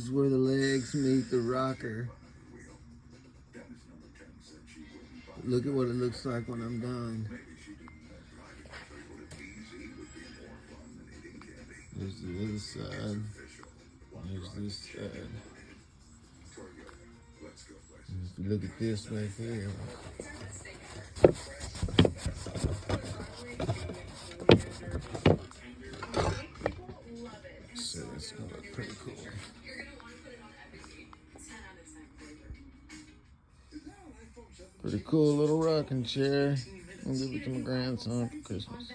is where the legs meet the rocker. Look at what it looks like when I'm done. There's the other side. There's this side. And if you look at this right here. So it's gonna look pretty cool. Pretty cool little rocking chair. I'll give it to my grandson for Christmas.